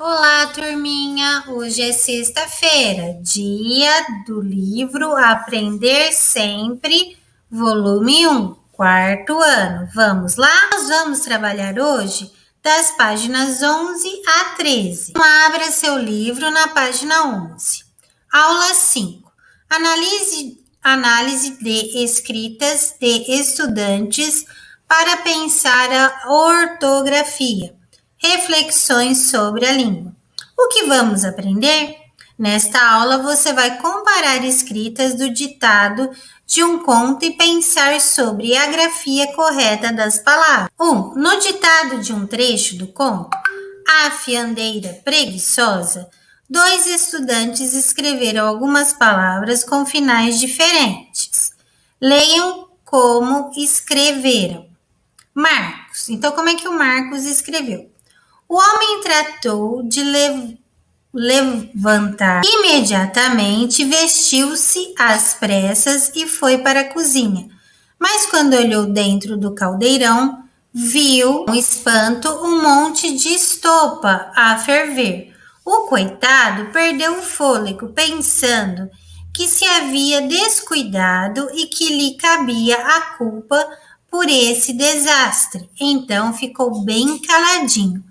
Olá, turminha! Hoje é sexta-feira, dia do livro Aprender Sempre, volume 1, quarto ano. Vamos lá? Nós vamos trabalhar hoje das páginas 11 a 13. Então, abra seu livro na página 11. Aula 5. Análise de escritas de estudantes para pensar a ortografia. Reflexões sobre a língua. O que vamos aprender? Nesta aula, você vai comparar escritas do ditado de um conto e pensar sobre a grafia correta das palavras. 1. No ditado de um trecho do conto, A Fiandeira Preguiçosa, dois estudantes escreveram algumas palavras com finais diferentes. Leiam como escreveram. Marcos. Então, como é que o Marcos escreveu? O homem tratou de levantar. Imediatamente vestiu-se às pressas e foi para a cozinha. Mas quando olhou dentro do caldeirão, viu com espanto um monte de estopa a ferver. O coitado perdeu o fôlego, pensando que se havia descuidado e que lhe cabia a culpa por esse desastre. Então ficou bem caladinho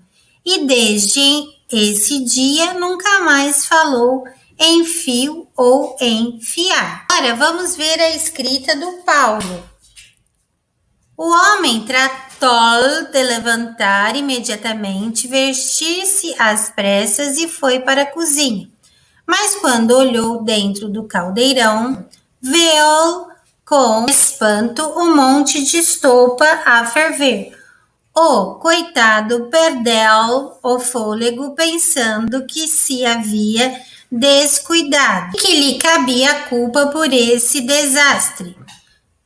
e desde esse dia nunca mais falou em fio ou em fiar. Agora vamos ver a escrita do Paulo. O homem tratou de levantar imediatamente, vestir-se às pressas e foi para a cozinha. Mas quando olhou dentro do caldeirão, viu com espanto um monte de estopa a ferver. O coitado perdeu o fôlego pensando que se havia descuidado e que lhe cabia a culpa por esse desastre.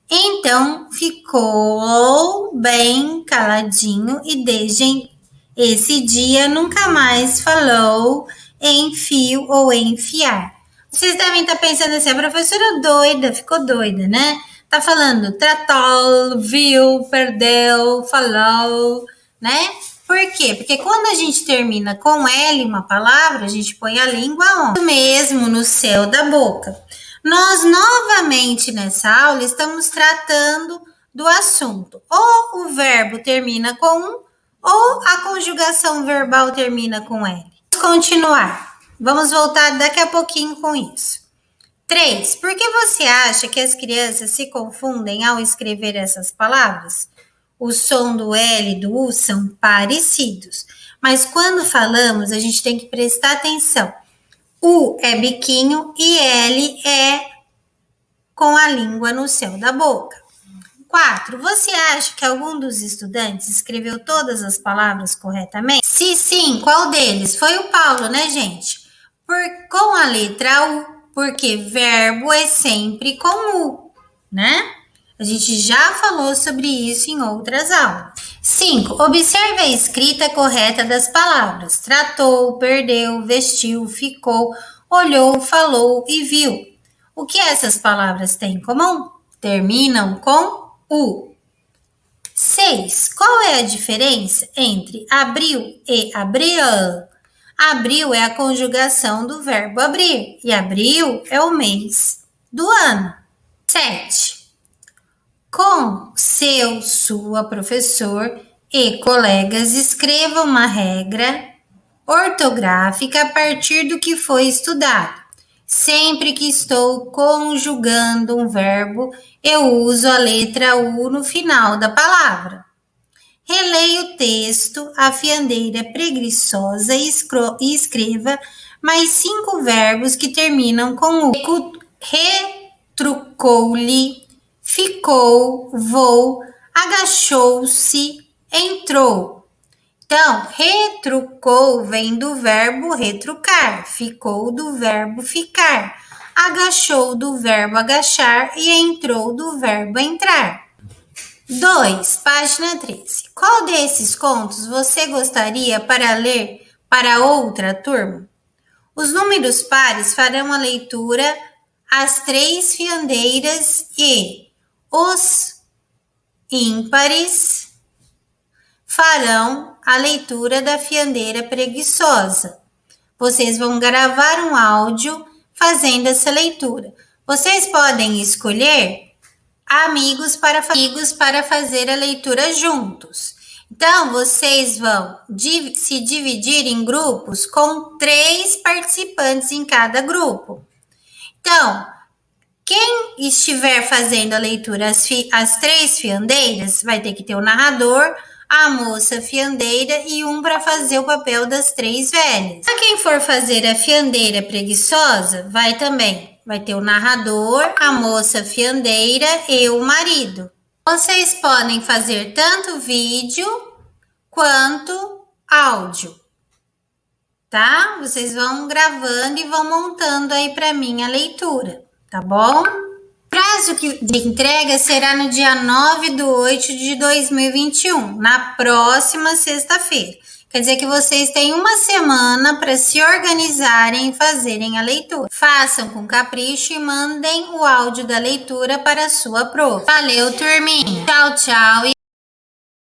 Então ficou bem caladinho e desde esse dia nunca mais falou em fio ou em fiar. Vocês devem estar pensando assim, a professora doida, ficou doida, né? Tá falando tratou, viu, perdeu, falou, né? Por quê? Porque quando a gente termina com L uma palavra, a gente põe a língua onde? Mesmo no céu da boca. Nós novamente nessa aula estamos tratando do assunto. Ou o verbo termina com um, ou a conjugação verbal termina com L. Vamos continuar. Vamos voltar daqui a pouquinho com isso. 3. Por que você acha que as crianças se confundem ao escrever essas palavras? O som do L e do U são parecidos, mas quando falamos, a gente tem que prestar atenção. U é biquinho e L é com a língua no céu da boca. 4. Você acha que algum dos estudantes escreveu todas as palavras corretamente? Se sim, qual deles? Foi o Paulo, né, gente? Com a letra U, porque verbo é sempre com U, né? A gente já falou sobre isso em outras aulas. 5. Observe a escrita correta das palavras. Tratou, perdeu, vestiu, ficou, olhou, falou e viu. O que essas palavras têm em comum? Terminam com U. 6. Qual é a diferença entre abril e abril? Abril é a conjugação do verbo abrir e abril é o mês do ano. 7. Com sua professor e colegas, escreva uma regra ortográfica a partir do que foi estudado. Sempre que estou conjugando um verbo, eu uso a letra U no final da palavra. Releia o texto, a fiandeira preguiçosa e escreva mais 5 verbos que terminam com U. Retrucou-lhe, ficou, vou, agachou-se, entrou. Então, retrucou vem do verbo retrucar, ficou do verbo ficar, agachou do verbo agachar e entrou do verbo entrar. 2. Página 13. Qual desses contos você gostaria para ler para outra turma? Os números pares farão a leitura As Três Fiandeiras e os ímpares farão a leitura da Fiandeira Preguiçosa. Vocês vão gravar um áudio fazendo essa leitura. Vocês podem escolher amigos para fazer a leitura juntos. Então, vocês vão se dividir em grupos com 3 participantes em cada grupo. Então, quem estiver fazendo a leitura, as 3 fiandeiras, vai ter que ter o narrador, a moça fiandeira e um para fazer o papel das 3 velhas. Para quem for fazer a fiandeira preguiçosa, vai ter o narrador, a moça fiandeira e o marido. Vocês podem fazer tanto vídeo quanto áudio, tá? Vocês vão gravando e vão montando aí para mim a leitura, tá bom? Prazo de entrega será no dia 9/8/2021, na próxima sexta-feira. Quer dizer que vocês têm uma semana para se organizarem e fazerem a leitura. Façam com capricho e mandem o áudio da leitura para a sua prof. Valeu, turminha. Tchau, tchau.